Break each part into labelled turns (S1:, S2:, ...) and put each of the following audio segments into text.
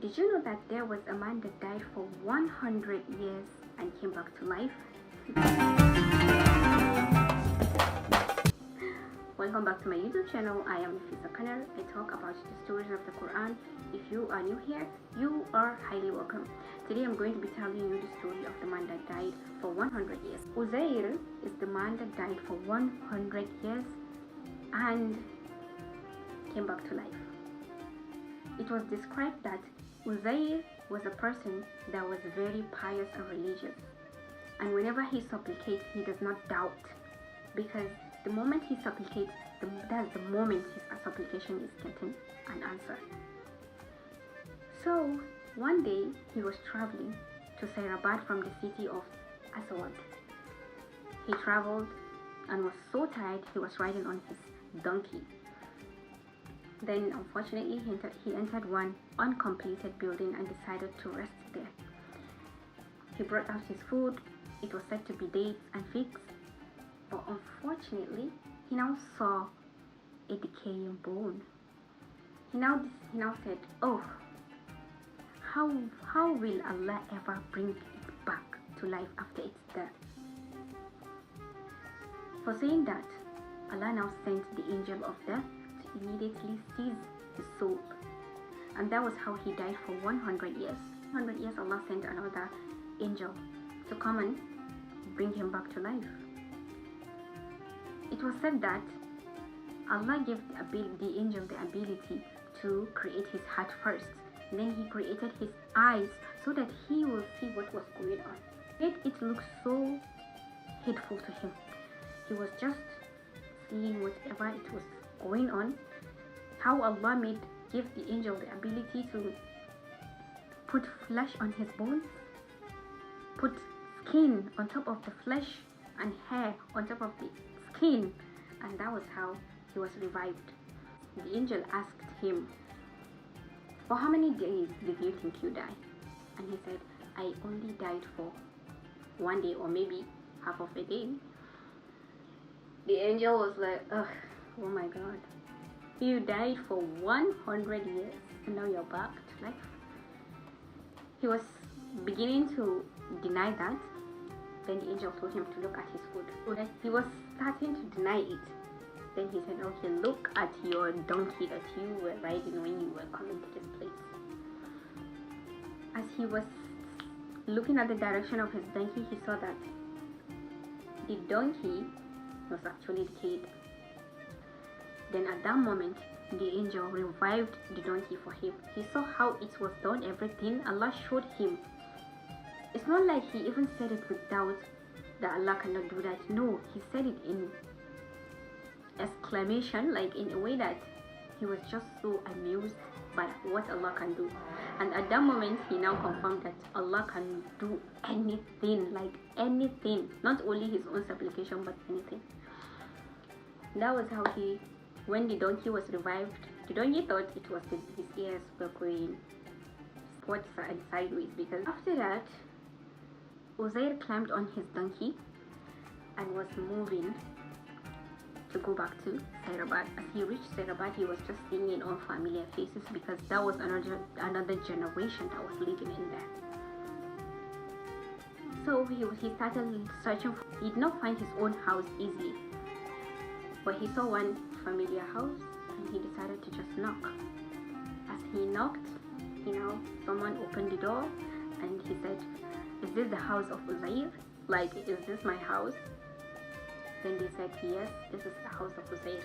S1: Did you know that there was a man that died for 100 years and came back to life? Welcome back to my YouTube channel. I am Nafisa. I talk about the stories of the Quran. If you are new here, you are highly welcome. Today I'm going to be telling you the story of the man that died for 100 years. Uzair is the man that died for 100 years and came back to life. It was described that Uzair was a person that was very pious and religious, and whenever he supplicates, he does not doubt, because the moment he supplicates, that's the moment his supplication is getting an answer. So one day he was traveling to Sairabad from the city of Asawad. He traveled and was so tired he was riding on his donkey. Then unfortunately he entered one uncompleted building and decided to rest there. He brought out his food. It was said to be dates and figs, but unfortunately he now saw a decaying bone. He now said, "Oh, how will Allah ever bring it back to life after its death?" For saying that, Allah now sent the angel of death to immediately seize his soul, and that was how he died for 100 years. 100 years Allah sent another angel to come and bring him back to life. It was said that Allah gave the angel the ability to create his heart first. Then he created his eyes so that he will see what was going on. Yet it looked so hateful to him. He was just seeing whatever it was going on. How Allah gave the angel the ability to put flesh on his bones, put skin on top of the flesh, and hair on top of the skin, and that was how he was revived. The angel asked him, "For how many days did you think you died?" And he said, "I only died for one day, or maybe half of a day." The angel was like, "Ugh, oh my God, you died for 100 years and now you're back to life." He was beginning to deny that. Then the angel told him to look at his food. He was starting to deny it. Then he said, "Okay, look at your donkey that you were riding when you were coming to this place." As he was looking at the direction of his donkey, he saw that the donkey was actually decayed. Then at that moment, the angel revived the donkey for him. He saw how it was done, everything. Allah showed him. It's not like he even said it with doubt that Allah cannot do that. No, he said it in exclamation, like in a way that he was just so amused by what Allah can do. And at that moment, he now confirmed that Allah can do anything, like anything, not only his own supplication, but anything. That was how when the donkey was revived, the donkey thought it was his ears were going forward and sideways, because after that, Uzair climbed on his donkey and was moving to go back to Sairabad. As he reached Sairabad, he was just seeing unfamiliar faces, because that was another generation that was living in there. So he started searching. He did not find his own house easily, but he saw one familiar house and he decided to just knock. As he knocked, someone opened the door and he said, "Is this the house of Uzair? Like, is this my house?" Then they said, "Yes, this is the house of Uzair."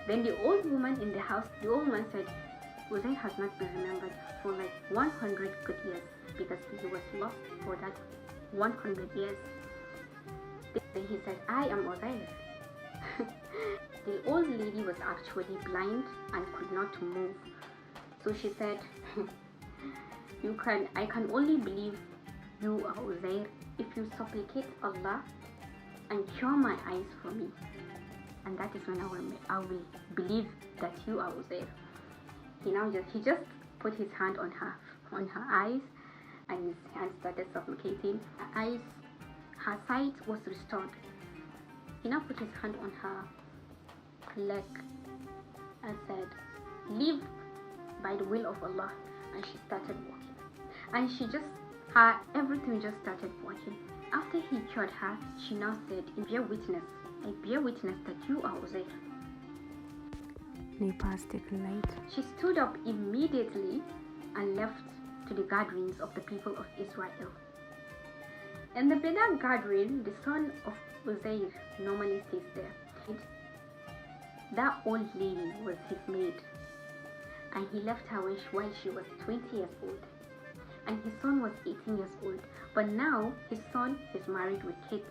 S1: Then the old woman in the house, the old woman said, "Uzair has not been remembered for like 100 good years, because he was lost for that 100 years." Then he said, "I am Uzair." The old lady was actually blind and could not move. So she said, I can only believe you are Uzair if you supplicate Allah and cure my eyes for me, and that is when I will believe that you are Uzair." He just put his hand on her eyes, and his hand started supplicating. Her sight was restored. He now put his hand on her leg and said, "Live by the will of Allah and she started walking. And everything just started working. After he cured her, she now said, I bear witness that you are Uzair. She stood up immediately and left to the gatherings of the people of Israel. In the Beda gathering, the son of Uzair normally stays there. That old lady was his maid, and he left her while she was 20 years old, and his son was 18 years old. But now his son is married with kids.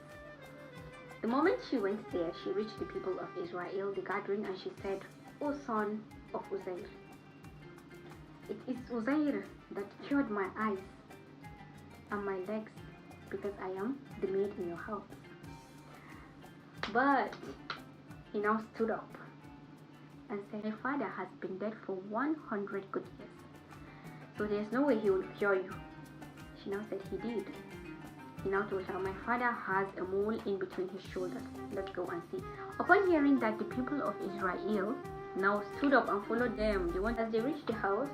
S1: The moment she went there, she reached the people of Israel, the gathering, and she said, O son of Uzair, it is Uzair that cured my eyes and my legs, because I am the maid in your house. But he now stood up and said, my father has been dead for 100 good years, so there's no way he will cure you. She now said he did. He now told her, my father has a mole in between his shoulders. Let's go and see. Upon hearing that, the people of Israel now stood up and followed them. As they reached the house,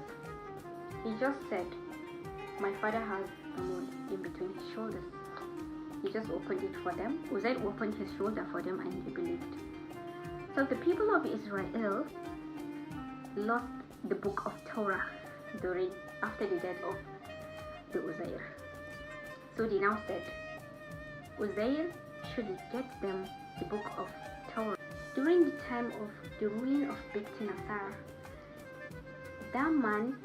S1: he just said, my father has a mole in between his shoulders. He just opened it for them. Uzair opened his shoulder for them, and he believed. So the people of Israel lost the book of Torah after the death of the Uzair. So they now said, Uzair should get them the book of Torah. During the time of the ruling of Biktinasar, that man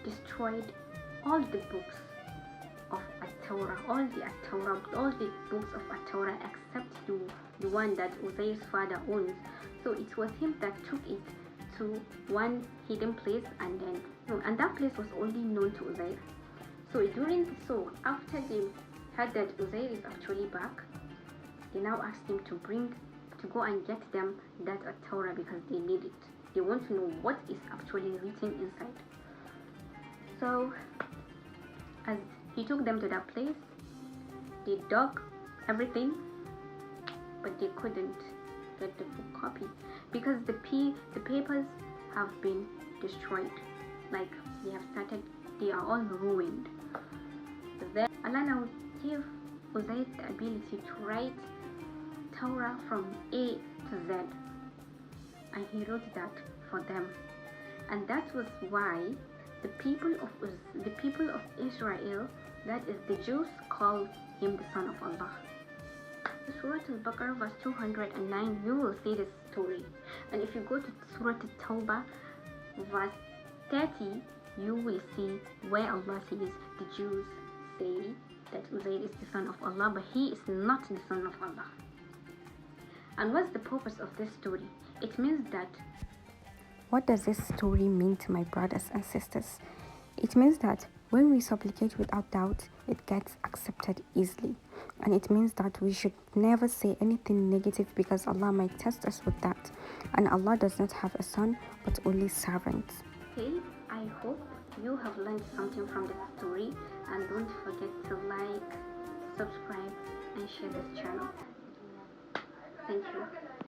S1: destroyed all the books of Torah, all the books of Torah except the one that Uzair's father owns. So it was him that took it to one hidden place, and that place was only known to Uzair. So after they heard that Uzair is actually back, they now asked him to go and get them that Torah, because they need it. They want to know what is actually written inside. So as he took them to that place, they dug everything, but they couldn't get the book copy, because the papers have been destroyed. Like they are all ruined. Then Allah now gave Uzair the ability to write Torah from A to Z, and he wrote that for them. And that was why the people of Israel, that is the Jews, call him the son of Allah. In Surah Al-Baqarah verse 209, you will see this story. And if you go to Surah Al-Tawbah verse 30, you will see where Allah says the Jews say that Uzair is the son of Allah, but he is not the son of Allah. And what's the purpose of this story? It means that, what does this story mean to my brothers and sisters? It means that when we supplicate without doubt, it gets accepted easily. And it means that we should never say anything negative, because Allah might test us with that. And Allah does not have a son, but only servants. Okay, I hope you have learned something from this story, and don't forget to like, subscribe, and share this channel. Thank you.